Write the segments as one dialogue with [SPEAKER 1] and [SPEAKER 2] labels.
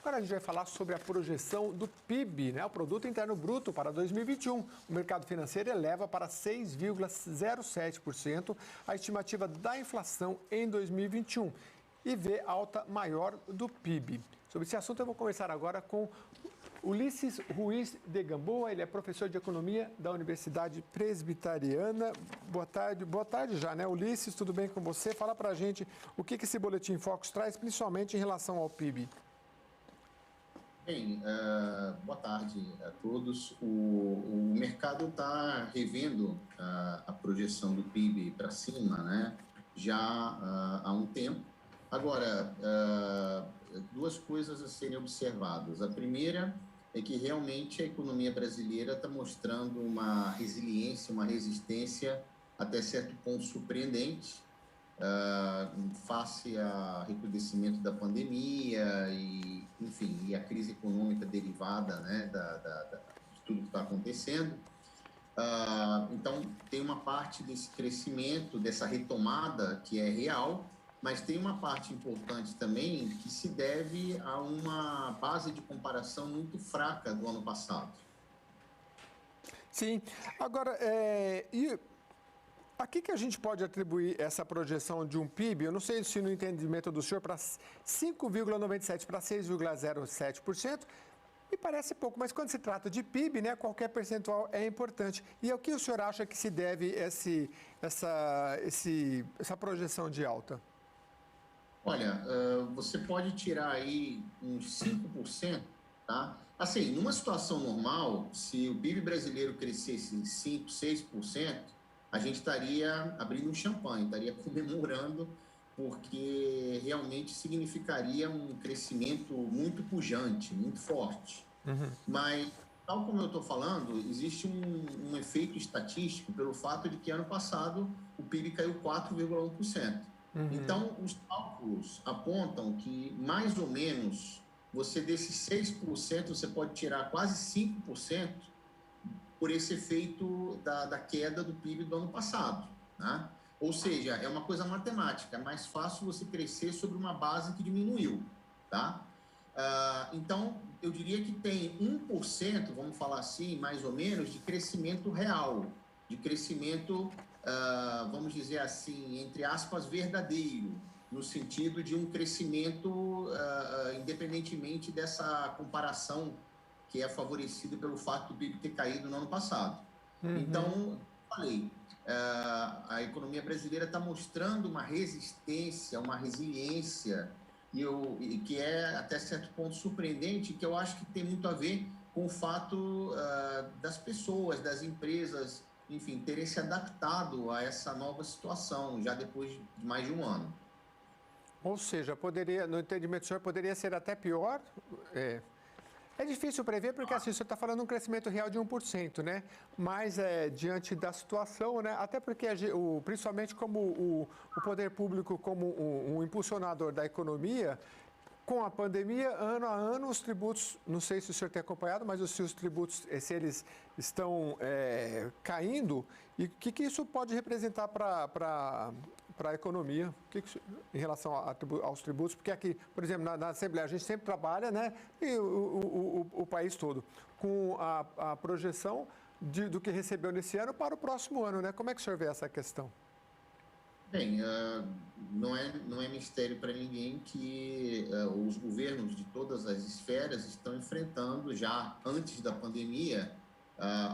[SPEAKER 1] Agora a gente vai falar sobre a projeção do PIB, né? O Produto Interno Bruto para 2021. O mercado financeiro eleva para 6,07% a estimativa da inflação em 2021 e vê alta maior do PIB. Sobre esse assunto eu vou conversar agora com Ulisses Ruiz de Gamboa, ele é professor de economia da Universidade Presbiteriana. Boa tarde já, né, Ulisses? Tudo bem com você? Fala pra gente o que esse Boletim Focus traz, principalmente em relação ao PIB.
[SPEAKER 2] Bem, boa tarde a todos. O mercado está revendo a projeção do PIB para cima, né, já há um tempo. Agora, duas coisas a serem observadas. A primeira é que realmente a economia brasileira está mostrando uma resiliência, uma resistência até certo ponto surpreendente, face ao recrudescimento da pandemia e, enfim, e a crise econômica derivada, né, de tudo que está acontecendo. Então, tem uma parte desse crescimento, dessa retomada que é real, mas tem uma parte importante também que se deve a uma base de comparação muito fraca do ano passado.
[SPEAKER 1] Sim. Agora, a que a gente pode atribuir essa projeção de um PIB? Eu não sei se no entendimento do senhor, para 5,97% para 6,07%, me parece pouco, mas quando se trata de PIB, né, qualquer percentual é importante. E ao que o senhor acha que se deve essa projeção de alta?
[SPEAKER 2] Olha, você pode tirar aí uns 5%, tá? Assim, numa situação normal, se o PIB brasileiro crescesse 5%, 6%, a gente estaria abrindo um champanhe, estaria comemorando, porque realmente significaria um crescimento muito pujante, muito forte. Mas, tal como eu estou falando, existe um efeito estatístico pelo fato de que ano passado o PIB caiu 4,1%. Então, os cálculos apontam que, mais ou menos, você desses 6%, você pode tirar quase 5% por esse efeito da queda do PIB do ano passado, né? Ou seja, é uma coisa matemática, é mais fácil você crescer sobre uma base que diminuiu, tá? Então, eu diria que tem 1%, vamos falar assim, mais ou menos, de crescimento real, de crescimento, vamos dizer assim, entre aspas, verdadeiro, no sentido de um crescimento, independentemente dessa comparação que é favorecido pelo fato do PIB ter caído no ano passado. Então, falei, a economia brasileira está mostrando uma resistência, uma resiliência, e que é até certo ponto surpreendente, que eu acho que tem muito a ver com o fato das pessoas, das empresas, enfim, terem se adaptado a essa nova situação, já depois de mais de um ano.
[SPEAKER 1] Ou seja, poderia, no entendimento do senhor, poderia ser até pior? É difícil prever porque assim, você está falando um crescimento real de 1%, né? Mas diante da situação, né? Até porque principalmente como o poder público como um impulsionador da economia, com a pandemia, ano a ano, os tributos, não sei se o senhor tem acompanhado, mas se os tributos, se eles estão caindo, e o que isso pode representar para a economia, em relação aos tributos? Porque aqui, por exemplo, na Assembleia, a gente sempre trabalha, né, e o país todo, com a projeção do que recebeu nesse ano para o próximo ano, né? Como é que o senhor vê essa questão?
[SPEAKER 2] Bem, não é mistério para ninguém que os governos de todas as esferas estão enfrentando, já antes da pandemia,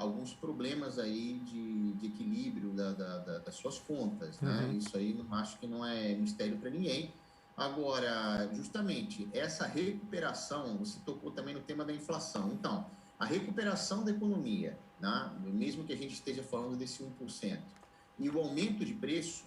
[SPEAKER 2] alguns problemas aí de equilíbrio das suas contas, né? Isso aí acho que não é mistério para ninguém. Agora, justamente, essa recuperação, você tocou também no tema da inflação. Então, a recuperação da economia, né? Mesmo que a gente esteja falando desse 1%, e o aumento de preços,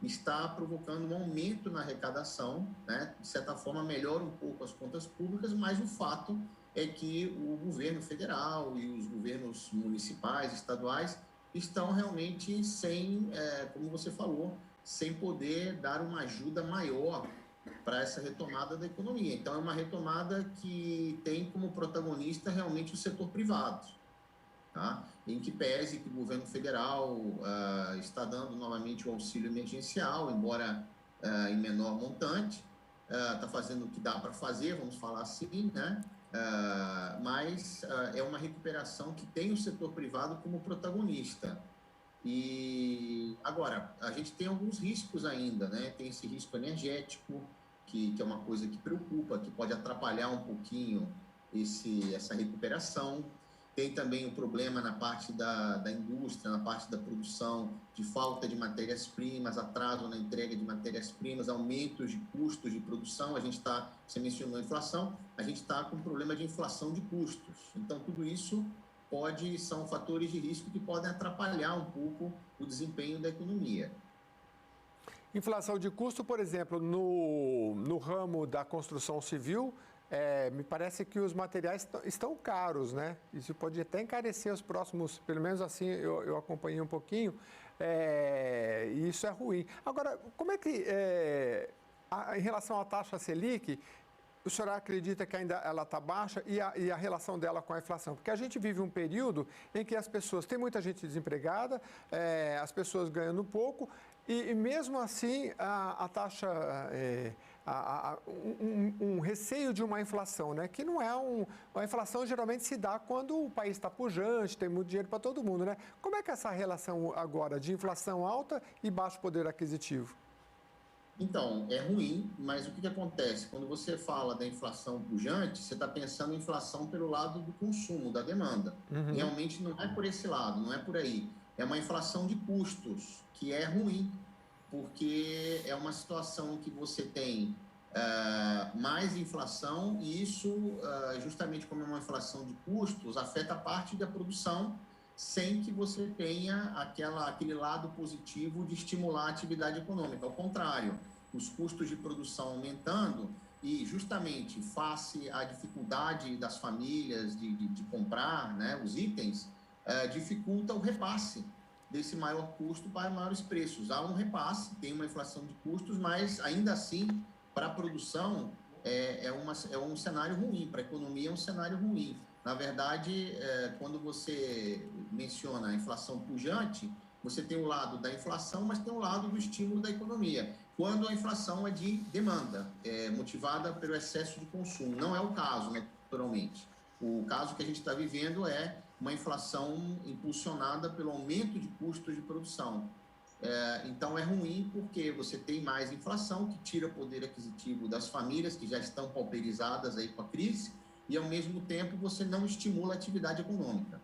[SPEAKER 2] está provocando um aumento na arrecadação, né? De certa forma melhora um pouco as contas públicas, mas o fato é que o governo federal e os governos municipais, estaduais, estão realmente sem, como você falou, sem poder dar uma ajuda maior para essa retomada da economia. Então, é uma retomada que tem como protagonista realmente o setor privado, tá? Em que pese que o governo federal está dando novamente o auxílio emergencial, embora em menor montante, está fazendo o que dá para fazer, vamos falar assim, né? Mas é uma recuperação que tem o setor privado como protagonista. E agora, a gente tem alguns riscos ainda, né? Tem esse risco energético, que é uma coisa que preocupa, que pode atrapalhar um pouquinho essa recuperação. Tem também o problema na parte da indústria, na parte da produção, de falta de matérias-primas, atraso na entrega de matérias-primas, aumentos de custos de produção. Você mencionou a inflação, a gente está com um problema de inflação de custos. Então, tudo isso são fatores de risco que podem atrapalhar um pouco o desempenho da economia.
[SPEAKER 1] Inflação de custo, por exemplo, no ramo da construção civil, me parece que os materiais estão caros, né? Isso pode até encarecer os próximos, pelo menos assim eu acompanhei um pouquinho, e isso é ruim. Agora, como é que, em relação à taxa Selic, o senhor acredita que ainda ela está baixa e a relação dela com a inflação? Porque a gente vive um período em que tem muita gente desempregada, as pessoas ganhando pouco, e mesmo assim a taxa, um receio de uma inflação, né? Que não é a inflação geralmente se dá quando o país está pujante, tem muito dinheiro para todo mundo, né? Como é que é essa relação agora de inflação alta e baixo poder aquisitivo?
[SPEAKER 2] Então, é ruim, mas o que acontece? Quando você fala da inflação pujante, você está pensando em inflação pelo lado do consumo, da demanda.
[SPEAKER 1] Uhum.
[SPEAKER 2] Realmente não é por esse lado, não é por aí. É uma inflação de custos, que é ruim, porque é uma situação que você tem mais inflação e isso, justamente como é uma inflação de custos, afeta a parte da produção, sem que você tenha aquele lado positivo de estimular a atividade econômica. Ao contrário, os custos de produção aumentando e justamente face à dificuldade das famílias de comprar, né, os itens, dificulta o repasse desse maior custo para maiores preços. Há um repasse, tem uma inflação de custos, mas ainda assim, para a produção, é um cenário ruim, para a economia é um cenário ruim. Na verdade, quando você menciona a inflação pujante, você tem o lado da inflação, mas tem o lado do estímulo da economia. Quando a inflação é de demanda, motivada pelo excesso de consumo. Não é o caso, naturalmente. O caso que a gente está vivendo é uma inflação impulsionada pelo aumento de custos de produção. Então, é ruim porque você tem mais inflação, que tira poder aquisitivo das famílias que já estão pauperizadas aí com a crise, e, ao mesmo tempo, você não estimula a atividade econômica.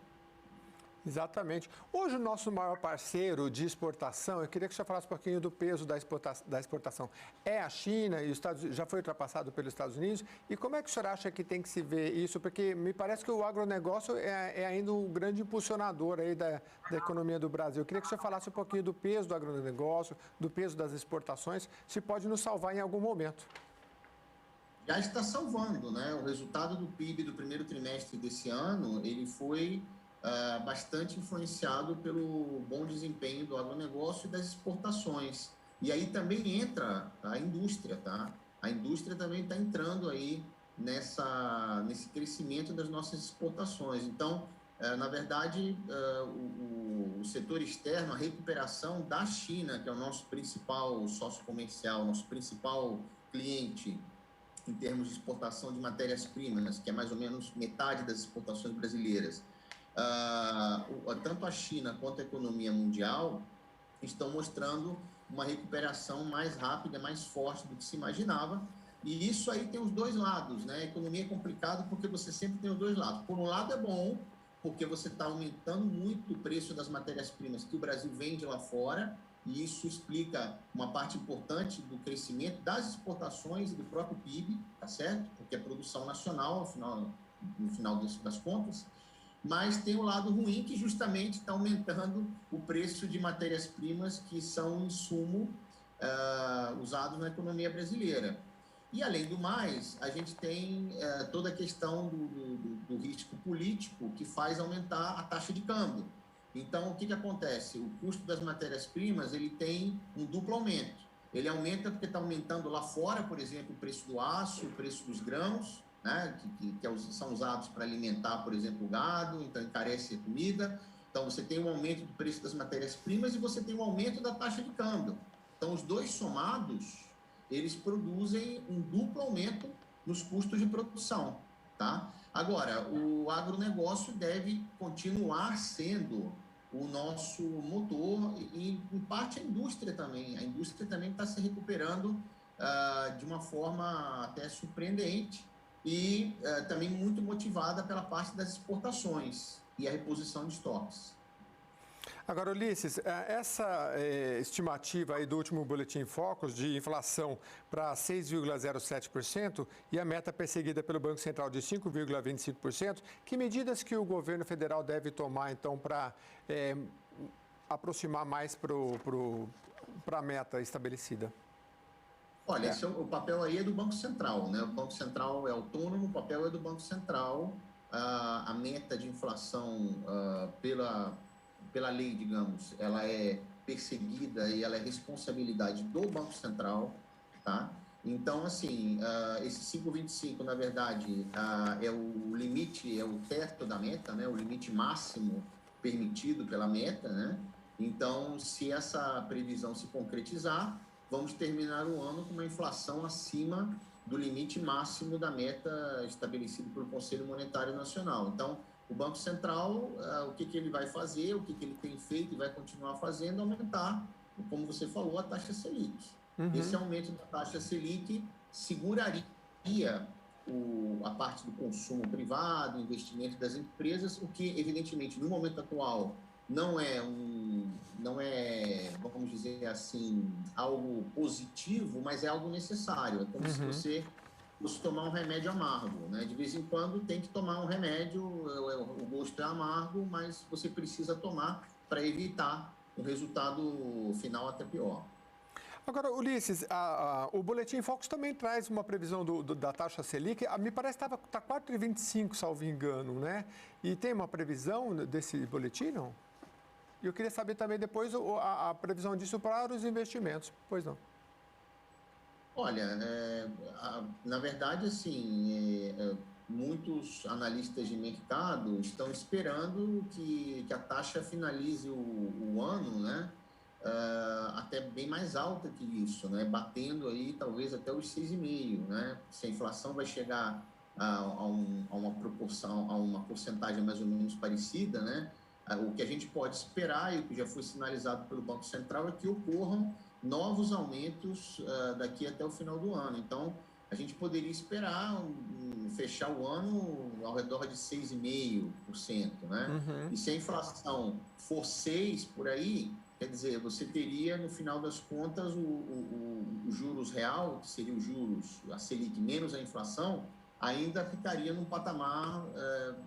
[SPEAKER 1] Exatamente. Hoje, o nosso maior parceiro de exportação, eu queria que você falasse um pouquinho do peso da exportação. É a China, e já foi ultrapassado pelos Estados Unidos. E como é que o senhor acha que tem que se ver isso? Porque me parece que o agronegócio é ainda um grande impulsionador aí da economia do Brasil. Eu queria que o senhor falasse um pouquinho do peso do agronegócio, do peso das exportações, se pode nos salvar em algum momento.
[SPEAKER 2] Já está salvando, né? O resultado do PIB do primeiro trimestre desse ano, ele foi bastante influenciado pelo bom desempenho do agronegócio e das exportações. E aí também entra a indústria, tá? A indústria também está entrando aí nesse crescimento das nossas exportações. Então, na verdade, o setor externo, a recuperação da China, que é o nosso principal sócio comercial, nosso principal cliente em termos de exportação de matérias-primas, que é mais ou menos metade das exportações brasileiras, tanto a China quanto a economia mundial estão mostrando uma recuperação mais rápida, mais forte do que se imaginava. E isso aí tem os dois lados, né? A economia é complicado porque você sempre tem os dois lados. Por um lado é bom, porque você está aumentando muito o preço das matérias-primas que o Brasil vende lá fora, e isso explica uma parte importante do crescimento das exportações e do próprio PIB, tá certo? Porque é produção nacional, no final das contas. Mas tem o lado ruim, que justamente está aumentando o preço de matérias-primas que são insumo usados na economia brasileira. E, além do mais, a gente tem toda a questão do risco político, que faz aumentar a taxa de câmbio. Então, o que acontece? O custo das matérias-primas, ele tem um duplo aumento. Ele aumenta porque está aumentando lá fora, por exemplo, o preço do aço, o preço dos grãos, né, que são usados para alimentar, por exemplo, o gado, então encarece a comida. Então, você tem um aumento do preço das matérias-primas e você tem um aumento da taxa de câmbio. Então, os dois somados, eles produzem um duplo aumento nos custos de produção, tá? Agora, o agronegócio deve continuar sendo o nosso motor e, em parte, a indústria também. A indústria também está se recuperando de uma forma até surpreendente e também muito motivada pela parte das exportações e a reposição de estoques.
[SPEAKER 1] Agora, Ulisses, essa estimativa aí do último Boletim Focus de inflação para 6,07% e a meta perseguida pelo Banco Central de 5,25%, que medidas que o governo federal deve tomar, então, para aproximar mais para a meta estabelecida?
[SPEAKER 2] Olha, o papel aí é do Banco Central, né? O Banco Central é autônomo, o papel é do Banco Central. A meta de inflação pela lei, digamos, ela é perseguida e ela é responsabilidade do Banco Central, tá? Então, assim, esse 5,25, na verdade, é o limite, é o teto da meta, né? O limite máximo permitido pela meta, né? Então, se essa previsão se concretizar, vamos terminar o ano com uma inflação acima do limite máximo da meta estabelecido pelo Conselho Monetário Nacional. Então, o Banco Central, o que ele vai fazer, o que ele tem feito e vai continuar fazendo, aumentar, como você falou, a taxa Selic. Uhum. Esse aumento da taxa Selic seguraria a parte do consumo privado, investimento das empresas, o que, evidentemente, no momento atual, não é, vamos dizer assim, algo positivo, mas é algo necessário. É como se você fosse tomar um remédio amargo, né? De vez em quando tem que tomar um remédio, o gosto é amargo, mas você precisa tomar para evitar um resultado final até pior.
[SPEAKER 1] Agora, Ulisses, o Boletim Focus também traz uma previsão da taxa Selic. Me parece que está 4,25, salvo engano, né? E tem uma previsão desse boletim, não? E eu queria saber também depois a previsão disso para os investimentos. Pois não.
[SPEAKER 2] Olha, na verdade, assim, muitos analistas de mercado estão esperando que a taxa finalize o ano, né, até bem mais alta que isso, né, batendo aí talvez até os 6,5%, né, se a inflação vai chegar a uma proporção, a uma porcentagem mais ou menos parecida, né, o que a gente pode esperar e o que já foi sinalizado pelo Banco Central é que ocorram novos aumentos daqui até o final do ano. Então, a gente poderia esperar fechar o ano ao redor de 6,5%, né? Uhum. E se a inflação for 6% por aí, quer dizer, você teria, no final das contas, o juros real, que seria os juros, a Selic menos a inflação, ainda ficaria num patamar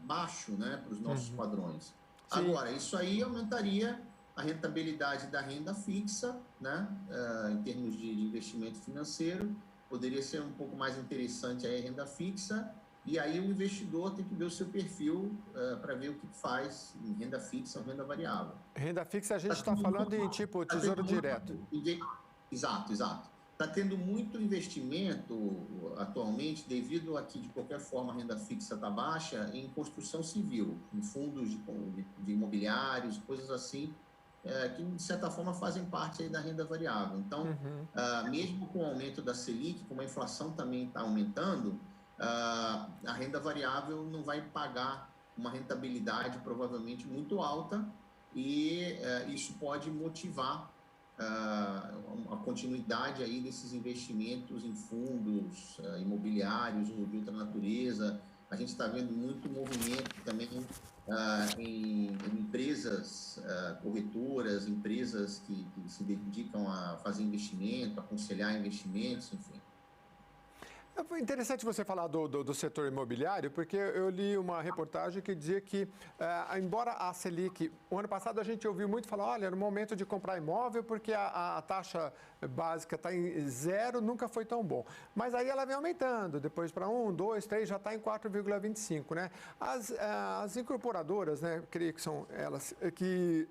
[SPEAKER 2] baixo, né, para os nossos padrões. Sim. Agora, isso aí aumentaria a rentabilidade da renda fixa, né, em termos de investimento financeiro, poderia ser um pouco mais interessante aí a renda fixa, e aí o investidor tem que ver o seu perfil para ver o que faz em renda fixa ou renda variável.
[SPEAKER 1] Renda fixa a gente está falando em tipo tesouro direto.
[SPEAKER 2] Exato. Está tendo muito investimento atualmente, devido a que, de qualquer forma, a renda fixa está baixa, em construção civil, em fundos de imobiliários, coisas assim, que, de certa forma, fazem parte aí da renda variável. Então, mesmo com o aumento da Selic, como a inflação também está aumentando, a renda variável não vai pagar uma rentabilidade provavelmente muito alta e isso pode motivar a continuidade aí desses investimentos em fundos imobiliários ou de outra natureza. A gente está vendo muito movimento também em empresas corretoras, empresas que se dedicam a fazer investimento, aconselhar investimentos, enfim.
[SPEAKER 1] É interessante você falar do setor imobiliário, porque eu li uma reportagem que dizia que, embora a Selic, o ano passado a gente ouviu muito falar, olha, era o momento de comprar imóvel porque a taxa básica está em 0, nunca foi tão bom. Mas aí ela vem aumentando, depois para 1, 2, 3, já está em 4,25, né? As incorporadoras, né, creio que são elas, que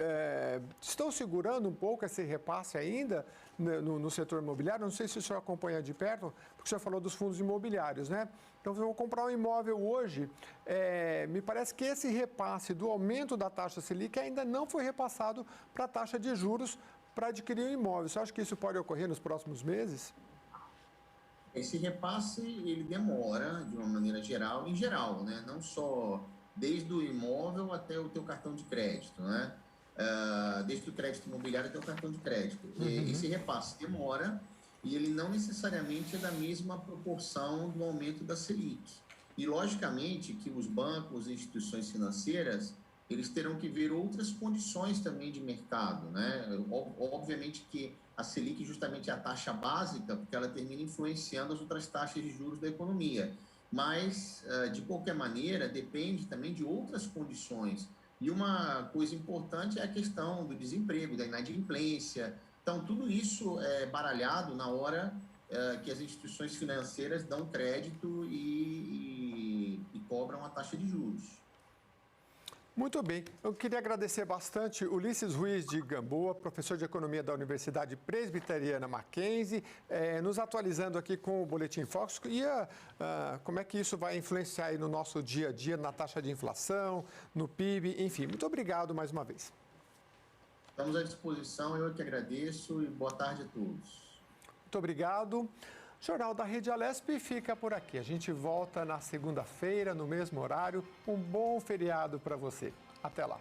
[SPEAKER 1] estão segurando um pouco esse repasse ainda no setor imobiliário. Não sei se o senhor acompanha de perto, porque o senhor falou dos fundos imobiliários, né? Então, se eu vou comprar um imóvel hoje, me parece que esse repasse do aumento da taxa Selic ainda não foi repassado para a taxa de juros para adquirir um imóvel. Você acha que isso pode ocorrer nos próximos meses?
[SPEAKER 2] Esse repasse, ele demora de uma maneira geral, em geral, né? Não só desde o imóvel até o teu cartão de crédito, né? Desde o crédito imobiliário até o cartão de crédito. Esse repasse demora e ele não necessariamente é da mesma proporção do aumento da Selic. E, logicamente, que os bancos e instituições financeiras, eles terão que ver outras condições também de mercado, né? Obviamente que a Selic justamente é a taxa básica, porque ela termina influenciando as outras taxas de juros da economia. Mas, de qualquer maneira, depende também de outras condições. E uma coisa importante é a questão do desemprego, da inadimplência. Então, tudo isso é baralhado na hora que as instituições financeiras dão crédito e cobram a taxa de juros.
[SPEAKER 1] Muito bem. Eu queria agradecer bastante Ulisses Ruiz de Gamboa, professor de Economia da Universidade Presbiteriana Mackenzie, nos atualizando aqui com o Boletim Focus e como é que isso vai influenciar aí no nosso dia a dia, na taxa de inflação, no PIB, enfim. Muito obrigado mais uma vez.
[SPEAKER 2] Estamos à disposição, eu que agradeço e boa tarde a todos.
[SPEAKER 1] Muito obrigado. O Jornal da Rede Alesp fica por aqui. A gente volta na segunda-feira, no mesmo horário. Um bom feriado para você. Até lá.